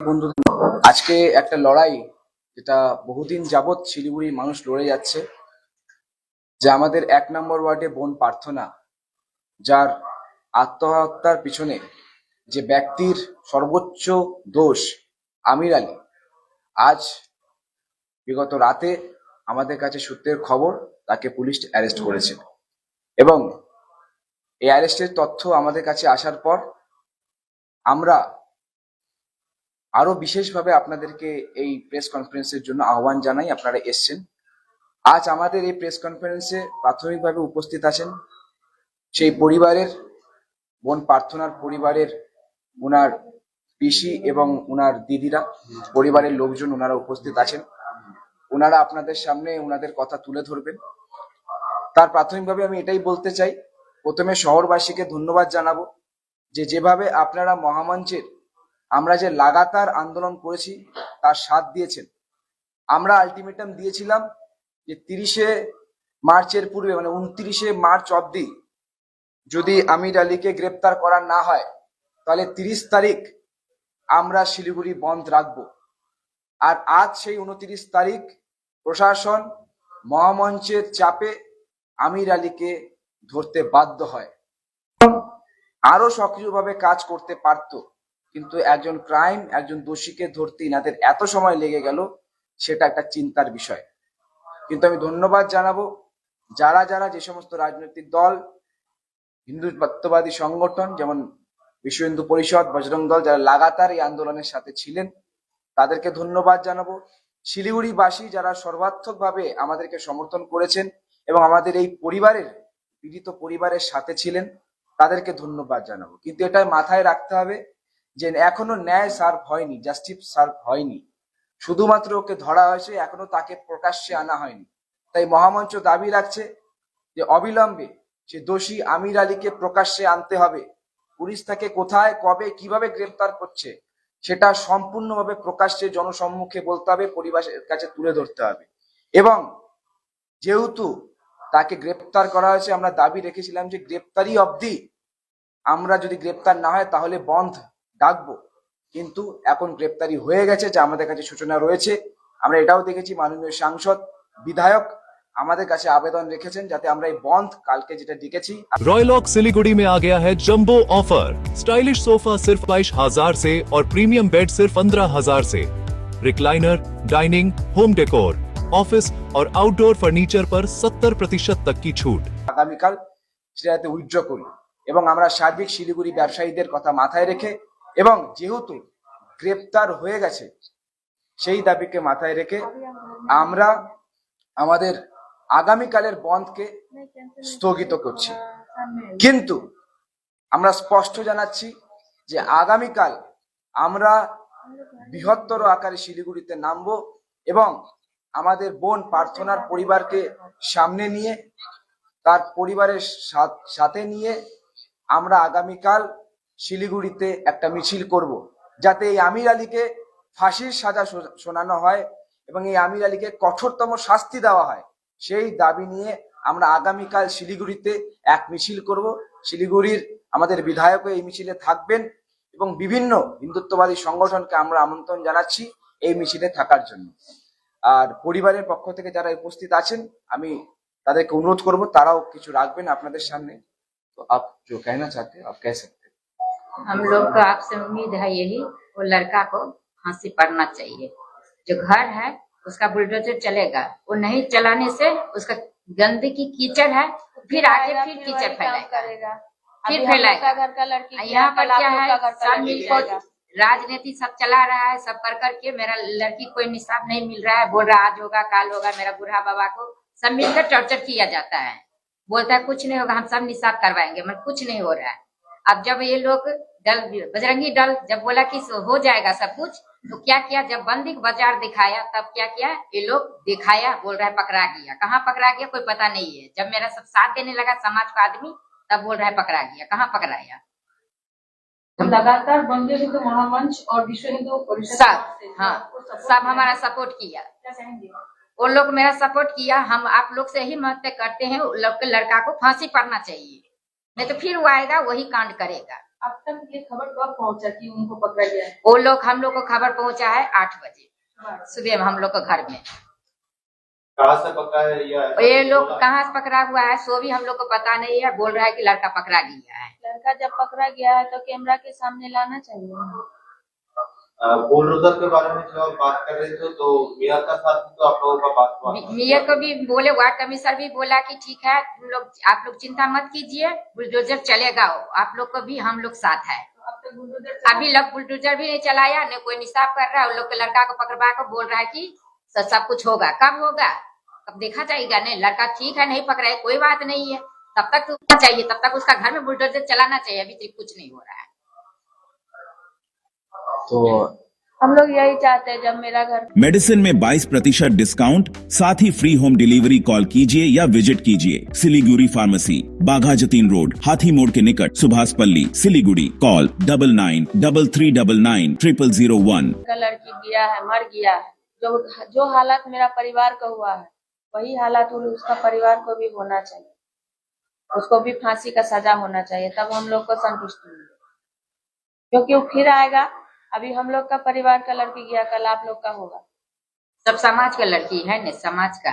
বন্ধু, আজকে একটা লড়াই যেটা বহুদিন যাবৎ শিলিগুড়ির মানুষ লড়ে যাচ্ছে, যে আমাদের 1 নম্বর ওয়ার্ডে বোন প্রার্থনা, যার আত্মহত্যার পিছনে যে ব্যক্তির সর্বোচ্চ দোষ আমির আলী, আজ বিগত রাতে আমাদের কাছে সূত্রের খবর তাকে পুলিশ অ্যারেস্ট করেছে। এবং এই অ্যারেস্টের তথ্য আমাদের কাছে আসার পর আমরা আরো বিশেষভাবে আপনাদেরকে এই প্রেস কনফারেন্সের জন্য আহ্বান জানাই। আপনারা এসছেন। আজ আমাদের এই প্রেস কনফারেন্সে প্রাথমিকভাবে উপস্থিত আছেন সেই পরিবারের, বোন প্রার্থনার পরিবারের উনার পিসি এবং উনার দিদিরা, পরিবারের লোকজন ওনারা উপস্থিত আছেন। ওনারা আপনাদের সামনে ওনাদের কথা তুলে ধরবেন। তার প্রাথমিকভাবে আমি এটাই বলতে চাই, প্রথমে শহরবাসীকে ধন্যবাদ জানাবো যে যেভাবে আপনারা মহামঞ্চের আমরা যে লাগাতার আন্দোলন করেছি তার সাথ দিয়েছেন। আমরা আলটিমেটাম দিয়েছিলাম যে 30শে মার্চের পূর্বে, মানে 29শে মার্চ অবধি যদি আমির আলীকে গ্রেপ্তার করা না হয় তাহলে 30 তারিখ আমরা শিলিগুড়ি বন্ধ রাখবো। আর আজ সেই 29 তারিখ প্রশাসন মহামঞ্চের চাপে আমির আলীকে ধরতে বাধ্য হয়। আরো সক্রিয়ভাবে কাজ করতে পারত, কিন্তু একজন দোষীকে ধরতে ইনাদের এত সময় লেগে গেল, সেটা একটা চিন্তার বিষয়। কিন্তু আমি ধন্যবাদ জানাবো যারা যারা যে সমস্ত রাজনৈতিক দল, হিন্দুত্ববাদী সংগঠন যেমন বিশ্ব হিন্দু পরিষদ, বজরং দল, যারা লাগাতার এই আন্দোলনের সাথে ছিলেন তাদেরকে ধন্যবাদ জানাবো। শিলিগুড়িবাসী যারা সর্বাত্মকভাবে আমাদেরকে সমর্থন করেছেন এবং আমাদের এই পীড়িত পরিবারের সাথে ছিলেন তাদেরকে ধন্যবাদ জানাবো। কিন্তু এটা মাথায় রাখতে হবে যে এখনো ন্যায় সার্ভ হয়নি, জাস্টিস সার্ভ হয়নি। শুধুমাত্র ওকে ধরা হয়েছে, এখনো তাকে প্রকাশ্যে আনা হয়নি। তাই মহামঞ্চ দাবি রাখছে যে অবিলম্বে সে দোষী আমির আলীকে প্রকাশ্যে আনতে হবে। পুলিশ তাকে কোথায়, কবে, কিভাবে গ্রেফতার করছে সেটা সম্পূর্ণভাবে প্রকাশ্যে জনসম্মুখে বলতে হবে, পরিবারের কাছে তুলে ধরতে হবে। এবং যেহেতু তাকে গ্রেপ্তার করা হয়েছে, আমরা দাবি রেখেছিলাম যে গ্রেপ্তারি অবধি আমরা যদি গ্রেপ্তার না হয় তাহলে বন্ধ ডাকবো। কিন্তু এখন গ্রেপ্তারি হয়ে গেছে, যা আমাদের কাছে সূচনা রয়েছে। আমরা এটাও দেখেছি মাননীয় সাংসদ, বিধায়ক আমাদের কাছে আবেদন রেখেছেন যাতে আমরা এই বন্ধ কালকে যেটা ডেকেছি। रॉयलॉक सिलीगुड़ी में आ गया है जंबो ऑफर। स्टाइलिश सोफा सिर्फ 22,000 से और प्रीमियम बेड सिर्फ 15,000 से। Recliner, dining, home decor, office और आउटडोर फर्नीचर पर 70% तक की छूट। আগামীকাল সেটাতে উইথড্র করি এবং আমরা সার্বিক শিলিগুড়ি ব্যবসায়ীদের কথা মাথায় রেখে এবং যেহেতু গ্রেপ্তার হয়ে গেছে সেই দাবিকে মাথায় রেখে আমরা আমাদের আগামীকালের বন্ধকে স্থগিত করছি। কিন্তু আমরা স্পষ্ট জানাচ্ছি যে আগামীকাল আমরা বৃহত্তর আকারে শিলিগুড়িতে নামবো এবং আমাদের বোন প্রার্থনার পরিবারকে সামনে নিয়ে, তার পরিবারের সাথে নিয়ে আমরা আগামীকাল শিলিগুড়িতে একটা মিছিল করব, যাতে এই আমির আলীকে ফাঁসির সাজা শোনানো হয় এবং এই আমির আলীকে কঠোরতম শাস্তি দেওয়া হয়। সেই দাবি নিয়ে আমরা আগামীকাল শিলিগুড়িতে এক মিছিল করব। শিলিগুড়ির আমাদের বিধায়ক এই মিছিলে থাকবেন এবং বিভিন্ন হিন্দুত্ববাদী সংগঠনকে আমরা আমন্ত্রণ জানাচ্ছি এই মিছিলে থাকার জন্য। আর পরিবারের পক্ষ থেকে যারা উপস্থিত আছেন আমি তাদেরকে অনুরোধ করব তারাও কিছু রাখবেন আপনাদের সামনে। तो आप जो कहना चाहते हैं आप कह सकते हैं। हम लोग का आपसे उम्मीद है यही, वो लड़का को फांसी पड़ना चाहिए। जो घर है उसका बुलडोजर चलेगा, वो नहीं चलाने से उसका गंदगी कीचड़ है, फिर आगे फिर कीचड़ फैलाएगा, फिर फैलाएगा। यहाँ पर क्या है, सब मिलकर राजनीति सब चला रहा है, सब कर करके मेरा लड़की कोई निसाब नहीं मिल रहा है, बोल रहा आज होगा काल होगा, मेरा बूढ़ा बाबा को सब मिलकर टॉर्चर किया जाता है। बोलता है कुछ नहीं होगा, हम सब निसाब करवाएंगे, मगर कुछ नहीं हो रहा है। अब जब ये लोग दल, बजरंगी दल जब बोला कि हो जाएगा सब कुछ, तो क्या किया, जब बंदी को बाजार दिखाया तब क्या किया, ये लोग दिखाया, बोल रहा है पकड़ा गया। कहाँ पकड़ा गया कोई पता नहीं है। जब मेरा सब साथ देने लगा समाज का आदमी तब बोल रहा है पकड़ा गया। कहाँ पकड़ाया? लगातार बंदे हिंदू महामंच और विश्व हिंदू परिषद सब, हाँ, सब हमारा सपोर्ट किया। वो लोग मेरा सपोर्ट किया। हम आप लोग से ही मदद करते हैं, लड़का को फांसी पड़ना चाहिए, नहीं तो फिर वो आएगा वही कांड करेगा। अब तक ये खबर कब पहुंचा कि उनको पकड़ा गया है? वो लोग हम लोग को खबर पहुंचा है 8 बजे सुबह में हम लोग को घर में। कहाँ से पकड़ा है या ये लोग कहाँ से पकड़ा हुआ है सो भी हम लोग को पता नहीं है। बोल रहा है कि लड़का पकड़ा गया है। लड़का जब पकड़ा गया है तो कैमरा के सामने लाना चाहिए। बुलडोजर के बारे में जो आप बात कर रहे थे तो मेयर का साथ भी तो आप लोगों का बात हुआ था। मेयर को भी बोले, वार्ड कमिश्नर भी बोला कि ठीक है आप लोग चिंता मत कीजिए, बुलडोजर चलेगा। आप लोग को भी हम लोग साथ है। अब तक बुलडोजर अभी लोग बुलडोजर भी नहीं चलाया, न कोई निशाब कर रहा है। उन लोग के लड़का को पकड़वा कर बोल रहा है कि सब कुछ होगा। कब होगा कब देखा जाएगा। नहीं लड़का ठीक है, नहीं पकड़ा है कोई बात नहीं है, तब तक तो होना चाहिए, तब तक उसका घर में बुलडोजर चलाना चाहिए। अभी तक कुछ नहीं हो रहा है। तो हम लोग यही चाहते हैं जब मेरा घर मेडिसिन में 22% डिस्काउंट, साथ ही फ्री होम डिलीवरी। कॉल कीजिए या विजिट कीजिए सिलीगुड़ी फार्मेसी, बाघा जतीन रोड, हाथी मोड़ के निकट, सुभाषपल्ली, सिलीगुड़ी। कॉल 9933990001। का लड़की गिरा है, मर गया है। जो हालात मेरा परिवार का हुआ है वही हालात उसका परिवार को भी होना चाहिए। उसको भी फांसी का सजा होना चाहिए, तब हम लोग को संतुष्टि मिलेगी। क्योंकि वो फिर आएगा। अभी हम लोग का परिवार का लड़की गया, कल आप लोग का होगा। सब समाज का लड़की है न, समाज का।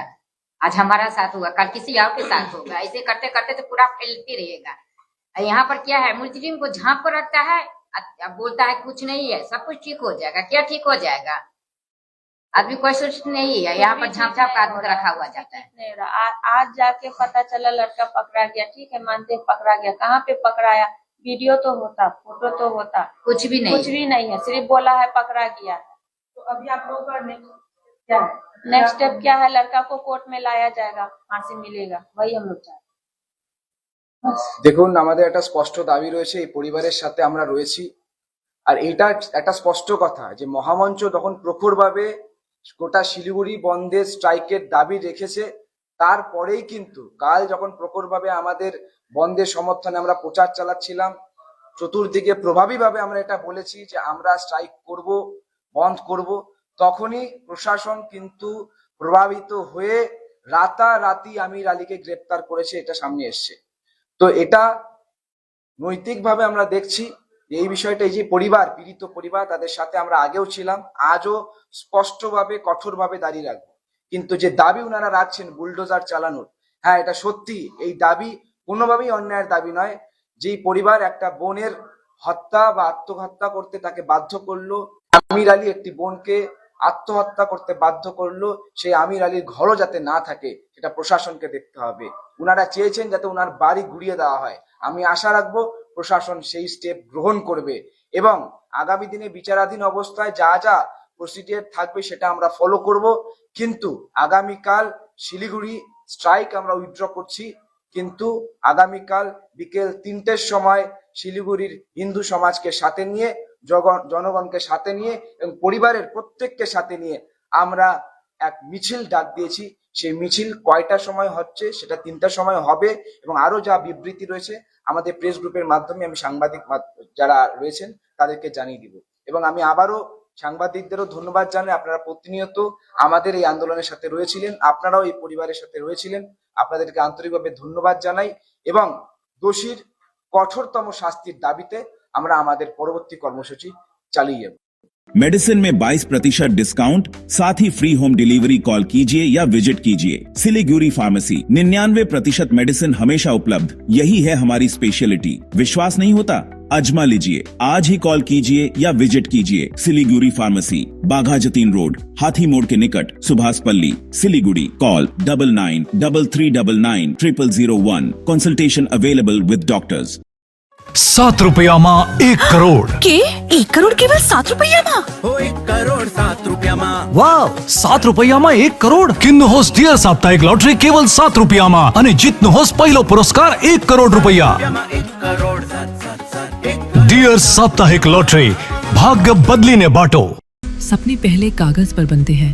आज हमारा साथ हुआ, कल किसी और के साथ होगा। ऐसे करते करते तो पूरा फैलते रहेगा। यहाँ पर क्या है, मुजरिम को झांप को रखता है, अब बोलता है कुछ नहीं है, सब कुछ ठीक हो जाएगा। क्या ठीक हो जाएगा? आदमी कोई सोच नहीं है। यहाँ पर झांप झांप का आदमी को रखा हुआ जाता है। नहीं रहा। आज जाके पता चला लड़का पकड़ा गया, ठीक है मानते हैं पकड़ा गया। कहाँ पे पकड़ाया? वीडियो तो होता, फोटो तो होता, कुछ भी नहीं, कुछ भी नहीं है। सिर्फ बोला है पकड़ा गया। तो अभी आप लोगों का नेक्स्ट स्टेप क्या है? लड़का को कोर्ट में लाया जाएगा, फांसी मिलेगा, वही हम लोग चाहते हैं। দেখুন, আমাদের একটা স্পষ্ট দাবি রয়েছে, এই পরিবারের সাথে আমরা রয়েছি। আর এটা একটা স্পষ্ট কথা যে মহামঞ্চ তখন প্রখরভাবে গোটা শিলিগুড়ি বন্ধের স্ট্রাইকের দাবি রেখেছে। তারপরেই কিন্তু কাল যখন প্রখরভাবে আমাদের বন্ধের সমর্থনে আমরা প্রচার চালাচ্ছিলাম, চতুর্দিকে প্রভাবীভাবে আমরা এটা বলেছি যে আমরা স্ট্রাইক করব, বন্ধ করব, তখনই প্রশাসন কিন্তু প্রভাবিত হয়ে রাতারাতি আমির আলীকে গ্রেপ্তার করেছে। এটা সামনে এসছে। তো এটা নৈতিকভাবে আমরা দেখছি এই বিষয়টা, এই যে পরিবার, পীড়িত পরিবার, তাদের সাথে আমরা আগেও ছিলাম, আজও স্পষ্টভাবে কঠোরভাবে দাঁড়িয়ে রাখবো। কিন্তু যে দাবি ওনারা রাখছেন বুলডোজার চালানোর, হ্যাঁ এটা সত্যি, এই দাবি কোনোভাবেই অন্যায়ের দাবি নয়। যেই পরিবার একটা বোনের হত্যা বা আত্মহত্যা করতে তাকে বাধ্য করলো, আমির আলী একটি বোনকে আত্মহত্যা করতে বাধ্য করলো, সেই আমির আলীর ঘরও যাতে না থাকে সেটা প্রশাসনকে দেখতে হবে। উনারা চেয়েছেন যাতে ওনার বাড়ি গুড়িয়ে দেওয়া হয়। আমি আশা রাখবো প্রশাসন সেই স্টেপ গ্রহণ করবে এবং আগামী দিনে বিচারাধীন অবস্থায় যা যা প্রসিডিওর থাকবে সেটা আমরা ফলো করব। কিন্তু আগামীকাল শিলিগুড়ি স্ট্রাইক আমরা উইথড্র করছি, কিন্তু আগামীকাল বিকেল 3টের সময় শিলিগুড়ির হিন্দু সমাজকে সাথে নিয়ে, জনগণকে সাথে নিয়ে এবং পরিবারের প্রত্যেককে সাথে নিয়ে আমরা এক মিছিল ডাক দিয়েছি। সেই মিছিল কয়টার সময় হচ্ছে সেটা 3টার সময় হবে এবং আরো যা বিবৃতি রয়েছে আমাদের প্রেস গ্রুপের মাধ্যমে আমি সাংবাদিক যারা রয়েছেন তাদেরকে জানিয়ে দিব। এবং আমি আবারও সাংবাদিকদেরও ধন্যবাদ জানাই, আপনারা প্রতিনিয়ত আমাদের এই আন্দোলনের সাথে রয়েছিলেন, আপনারাও এই পরিবারের সাথে রয়েছিলেন। আপনাদেরকে আন্তরিকভাবে ধন্যবাদ জানাই এবং দোষীর কঠোরতম শাস্তির দাবিতে আমরা আমাদের পরবর্তী কর্মসূচি চালিয়ে যাব। मेडिसिन में 22% डिस्काउंट, साथ ही फ्री होम डिलीवरी। कॉल कीजिए या विजिट कीजिए सिलीगुड़ी फार्मेसी। 99% मेडिसिन हमेशा उपलब्ध, यही है हमारी स्पेशलिटी। विश्वास नहीं होता? अजमा लीजिए। आज ही कॉल कीजिए या विजिट कीजिए सिलीगुड़ी फार्मेसी, बाघा जतीन रोड, हाथी मोड़ के निकट, Subhashpalli, Siliguri. Call 9933990001। Consultation available with doctors. 7 रुपया में 1 करोड़ के 1 करोड़ केवल 7 रुपया में? 1 करोड़ 7 रुपया में। वाव, 7 रुपया में 1 करोड़। किन्नु होस डियर साप्ताहिक लॉटरी केवल 7 रुपया में અને જીતનો હોસ પહેલો પુરસ્કાર 1 કરોડ રૂપિયા। 1 करोड़ 7 डियर साप्ताहिक लॉटरी, भाग्य बदलीने बाटो। सपने पहले कागज पर बनते हैं,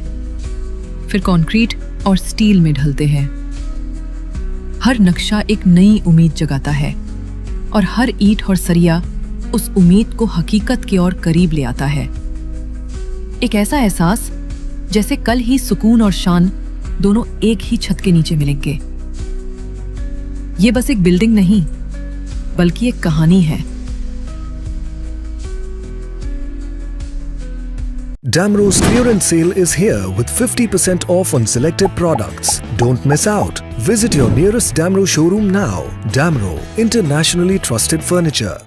फिर कंक्रीट और स्टील में ढलते हैं। हर नक्शा एक नई उम्मीद जगाता है और हर ईंट और सरिया उस उम्मीद को हकीकत की ओर करीब ले आता है। एक ऐसा एहसास जैसे कल ही सुकून और शान दोनों एक ही छत के नीचे मिलेंगे। ये बस एक बिल्डिंग नहीं, बल्कि एक कहानी है, Damro's clearance sale is here with 50% off on selected products. Don't miss out. Visit your nearest Damro showroom now. Damro, internationally trusted furniture.